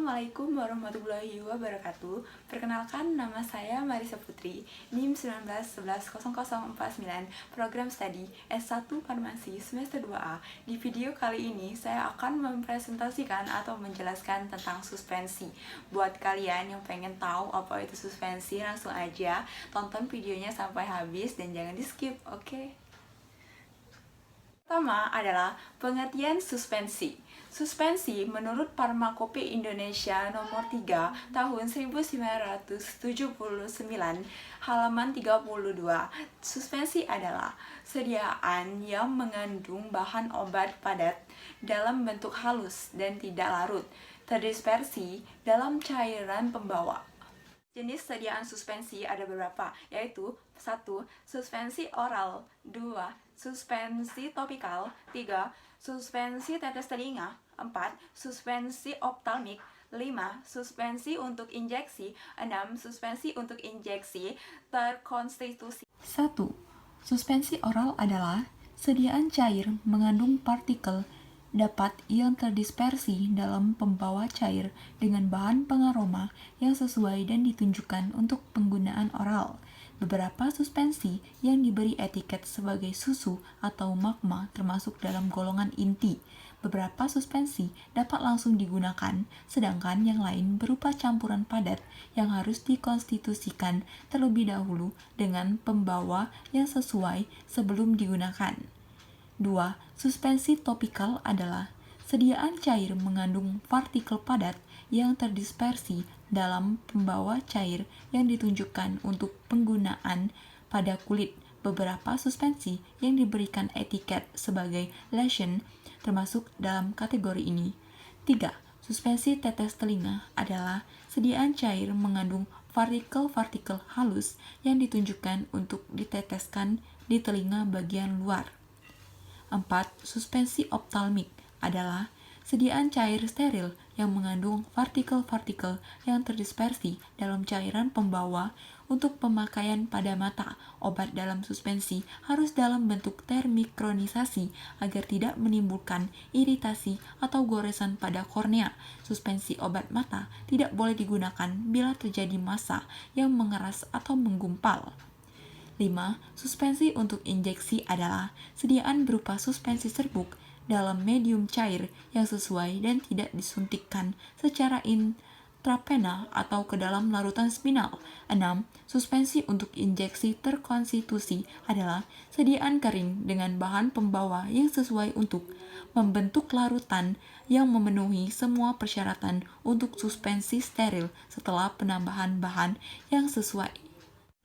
Assalamualaikum warahmatullahi wabarakatuh. Perkenalkan, nama saya Marisa Putri, NIM 19110049, Program Studi S1 Farmasi semester 2A. Di video kali ini, saya akan mempresentasikan atau menjelaskan tentang suspensi. Buat kalian yang pengen tahu apa itu suspensi, langsung aja tonton videonya sampai habis dan jangan di-skip, oke? Pertama adalah pengertian suspensi. Suspensi menurut Farmakope Indonesia nomor 3 tahun 1979 halaman 32. Suspensi adalah sediaan yang mengandung bahan obat padat dalam bentuk halus dan tidak larut, terdispersi dalam cairan pembawa. Jenis sediaan suspensi ada beberapa, yaitu 1. Suspensi oral, 2. Suspensi topikal, 3. Suspensi tetes telinga, 4. Suspensi optalmik, 5. Suspensi untuk injeksi, 6. Suspensi untuk injeksi terkonstitusi. 1. Suspensi oral adalah sediaan cair mengandung partikel dapat yang terdispersi dalam pembawa cair dengan bahan pengaroma yang sesuai dan ditunjukkan untuk penggunaan oral. Beberapa suspensi yang diberi etiket sebagai susu atau magma termasuk dalam golongan inti. Beberapa suspensi dapat langsung digunakan, sedangkan yang lain berupa campuran padat yang harus dikonstitusikan terlebih dahulu dengan pembawa yang sesuai sebelum digunakan. 2. Suspensi topikal adalah sediaan cair mengandung partikel padat yang terdispersi dalam pembawa cair yang ditunjukkan untuk penggunaan pada kulit. Beberapa suspensi yang diberikan etiket sebagai lotion termasuk dalam kategori ini. 3. Suspensi tetes telinga adalah sediaan cair mengandung partikel-partikel halus yang ditunjukkan untuk diteteskan di telinga bagian luar. 4. Suspensi optalmik adalah sediaan cair steril yang mengandung partikel-partikel yang terdispersi dalam cairan pembawa untuk pemakaian pada mata. Obat dalam suspensi harus dalam bentuk termikronisasi agar tidak menimbulkan iritasi atau goresan pada kornea. Suspensi obat mata tidak boleh digunakan bila terjadi massa yang mengeras atau menggumpal. 5. Suspensi untuk injeksi adalah sediaan berupa suspensi serbuk dalam medium cair yang sesuai dan tidak disuntikkan secara intravena atau ke dalam larutan spinal. 6. Suspensi untuk injeksi terkonstitusi adalah sediaan kering dengan bahan pembawa yang sesuai untuk membentuk larutan yang memenuhi semua persyaratan untuk suspensi steril setelah penambahan bahan yang sesuai.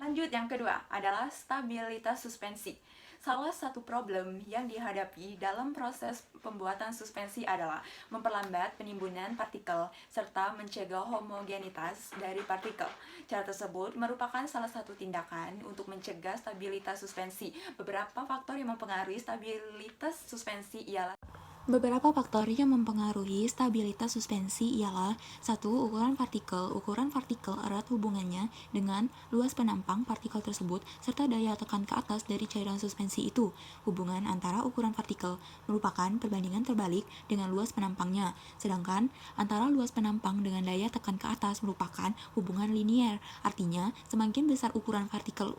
Lanjut, yang kedua adalah stabilitas suspensi. Salah satu problem yang dihadapi dalam proses pembuatan suspensi adalah memperlambat penimbunan partikel serta mencegah homogenitas dari partikel. Cara tersebut merupakan salah satu tindakan untuk mencegah stabilitas suspensi. Beberapa faktor yang mempengaruhi stabilitas suspensi ialah Beberapa faktor yang mempengaruhi stabilitas suspensi ialah 1. Ukuran partikel. Ukuran partikel erat hubungannya dengan luas penampang partikel tersebut serta daya tekan ke atas dari cairan suspensi itu. Hubungan antara ukuran partikel merupakan perbandingan terbalik dengan luas penampangnya, sedangkan antara luas penampang dengan daya tekan ke atas merupakan hubungan linier. Artinya, semakin besar ukuran partikel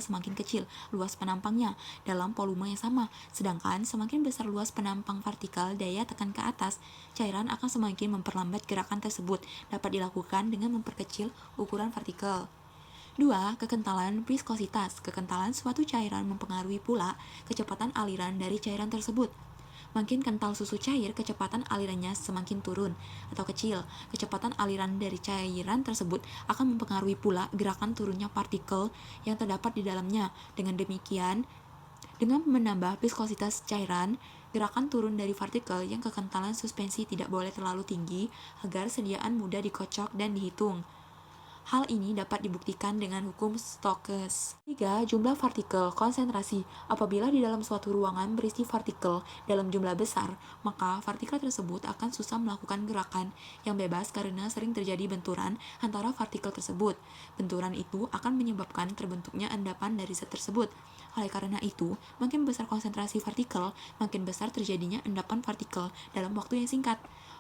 semakin kecil luas penampangnya dalam volume yang sama, sedangkan semakin besar luas penampang partikel daya tekan ke atas, cairan akan semakin memperlambat gerakan tersebut. Dapat dilakukan dengan memperkecil ukuran partikel. 2. Kekentalan viskositas. Kekentalan suatu cairan mempengaruhi pula kecepatan aliran dari cairan tersebut. Makin kental susu cair, kecepatan alirannya semakin turun atau kecil. Kecepatan aliran dari cairan tersebut akan mempengaruhi pula gerakan turunnya partikel yang terdapat di dalamnya. Dengan demikian, dengan menambah viskositas cairan, gerakan turun dari partikel yang kekentalan suspensi tidak boleh terlalu tinggi agar sediaan mudah dikocok dan dihitung. Hal ini dapat dibuktikan dengan hukum Stokes. 3. Jumlah partikel konsentrasi. Apabila di dalam suatu ruangan berisi partikel dalam jumlah besar, maka partikel tersebut akan susah melakukan gerakan yang bebas karena sering terjadi benturan antara partikel tersebut. Benturan itu akan menyebabkan terbentuknya endapan dari zat tersebut. Oleh karena itu, makin besar konsentrasi partikel, makin besar terjadinya endapan partikel dalam waktu yang singkat.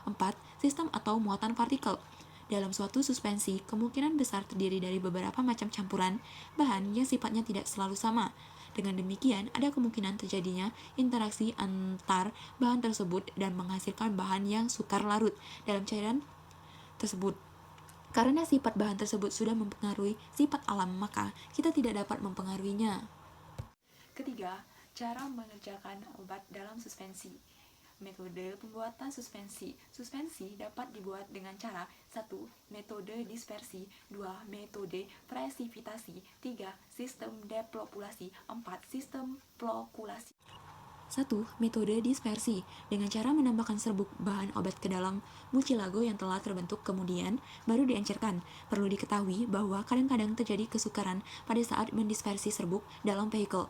4. Sistem atau muatan partikel. Dalam suatu suspensi, kemungkinan besar terdiri dari beberapa macam campuran bahan yang sifatnya tidak selalu sama. Dengan demikian, ada kemungkinan terjadinya interaksi antar bahan tersebut dan menghasilkan bahan yang sukar larut dalam cairan tersebut. Karena sifat bahan tersebut sudah mempengaruhi sifat alam, maka kita tidak dapat mempengaruhinya. Ketiga, cara mengerjakan obat dalam suspensi. Metode pembuatan suspensi. Suspensi dapat dibuat dengan cara 1. Metode dispersi 2. Metode presipitasi 3. Sistem deplokulasi 4. Sistem plokulasi. 1. Metode dispersi. Dengan cara menambahkan serbuk bahan obat ke dalam mucilago yang telah terbentuk kemudian baru diencerkan. Perlu diketahui bahwa kadang-kadang terjadi kesukaran pada saat mendispersi serbuk dalam vehikel.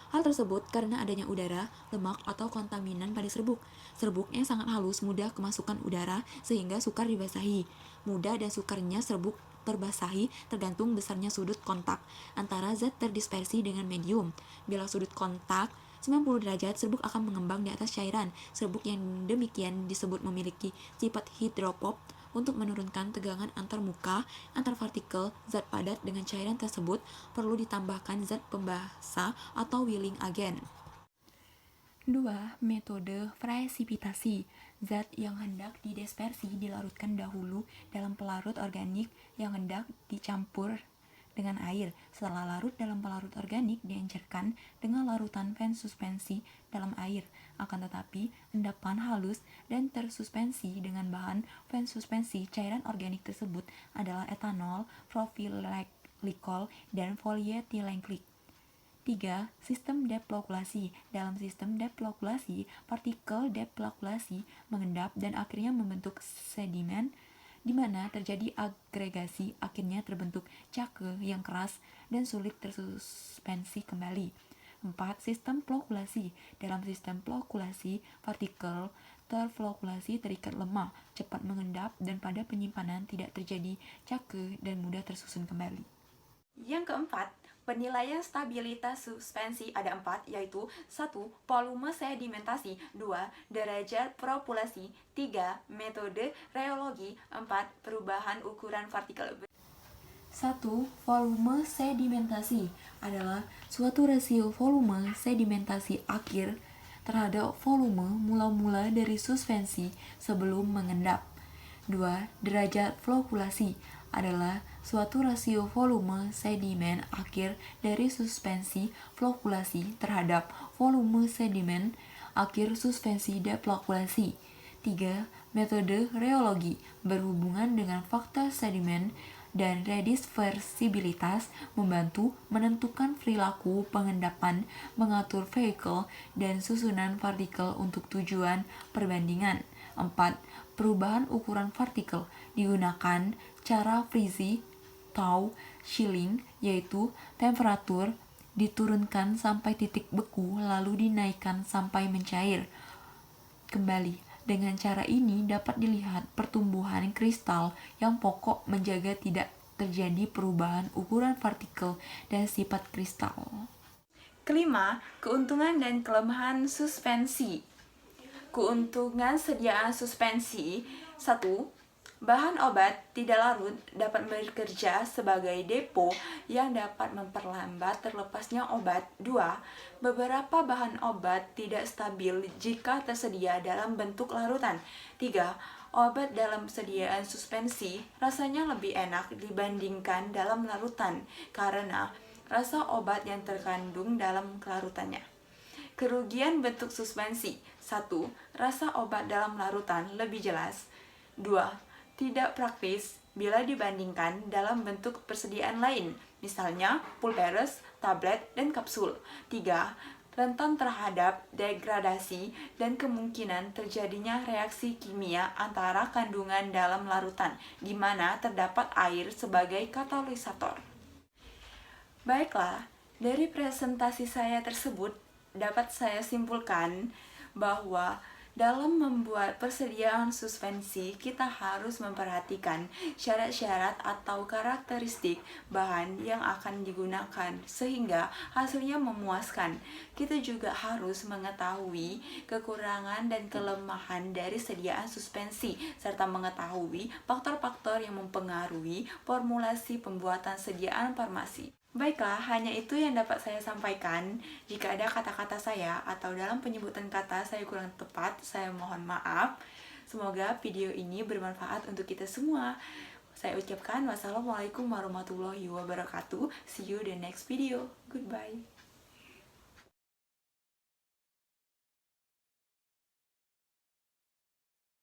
Hal tersebut karena adanya udara, lemak, atau kontaminan pada serbuk. Serbuk yang sangat halus mudah kemasukan udara sehingga sukar dibasahi. Mudah dan sukarnya serbuk terbasahi tergantung besarnya sudut kontak antara zat terdispersi dengan medium. Bila sudut kontak 90 derajat, serbuk akan mengembang di atas cairan. Serbuk yang demikian disebut memiliki sifat hidropop untuk menurunkan tegangan antar muka, antar partikel zat padat dengan cairan tersebut perlu ditambahkan zat pembasah atau Willing agent. 2. Metode presipitasi. Zat yang hendak didispersi dilarutkan dahulu dalam pelarut organik yang hendak dicampur dengan air. Setelah larut dalam pelarut organik diencerkan dengan larutan pen suspensi dalam air. Akan tetapi, endapan halus dan tersuspensi dengan bahan pen suspensi cairan organik tersebut adalah etanol, propylglycol, dan polyethylenglycol. 3. Sistem deplokulasi. Dalam sistem deplokulasi, partikel deplokulasi mengendap dan akhirnya membentuk sedimen di mana terjadi agregasi, akhirnya terbentuk cake yang keras dan sulit tersuspensi kembali. 4. Sistem flokulasi. Dalam sistem flokulasi, partikel terflokulasi terikat lemah, cepat mengendap, dan pada penyimpanan tidak terjadi cake dan mudah tersusun kembali. Yang keempat, penilaian stabilitas suspensi ada 4, yaitu 1. Volume sedimentasi 2. Derajat propulsi 3. Metode rheologi 4. Perubahan ukuran partikel. 1. Volume sedimentasi adalah suatu rasio volume sedimentasi akhir terhadap volume mula-mula dari suspensi sebelum mengendap. 2. Derajat flokulasi adalah suatu rasio volume sedimen akhir dari suspensi flokulasi terhadap volume sedimen akhir suspensi deflokulasi. 3. Metode rheologi berhubungan dengan faktor sedimen dan redispersibilitas, membantu menentukan perilaku pengendapan, mengatur vehikel, dan susunan partikel untuk tujuan perbandingan. 4. Perubahan ukuran partikel digunakan cara Freeze atau chilling, yaitu temperatur diturunkan sampai titik beku lalu dinaikkan sampai mencair kembali. Dengan cara ini dapat dilihat pertumbuhan kristal yang pokok menjaga tidak terjadi perubahan ukuran partikel dan sifat kristal. Kelima, keuntungan dan kelemahan suspensi. Keuntungan sediaan suspensi 1. Bahan obat tidak larut dapat bekerja sebagai depo yang dapat memperlambat terlepasnya obat. 2. Beberapa bahan obat tidak stabil jika tersedia dalam bentuk larutan. 3. Obat dalam sediaan suspensi rasanya lebih enak dibandingkan dalam larutan karena rasa obat yang terkandung dalam larutannya. Kerugian bentuk suspensi 1. Rasa obat dalam larutan lebih jelas. 2. Tidak praktis bila dibandingkan dalam bentuk persediaan lain, misalnya pulveres, tablet, dan kapsul. 3. Rentan terhadap degradasi dan kemungkinan terjadinya reaksi kimia antara kandungan dalam larutan, di mana terdapat air sebagai katalisator. Baiklah, dari presentasi saya tersebut dapat saya simpulkan bahwa Dalam membuat persediaan suspensi, kita harus memperhatikan syarat-syarat atau karakteristik bahan yang akan digunakan sehingga hasilnya memuaskan. Kita juga harus mengetahui kekurangan dan kelemahan dari sediaan suspensi serta mengetahui faktor-faktor yang mempengaruhi formulasi pembuatan sediaan farmasi. Baiklah, hanya itu yang dapat saya sampaikan. Jika ada kata-kata saya atau dalam penyebutan kata saya kurang tepat, saya mohon maaf. Semoga video ini bermanfaat untuk kita semua. Saya ucapkan wassalamualaikum warahmatullahi wabarakatuh. See you the next video. Goodbye.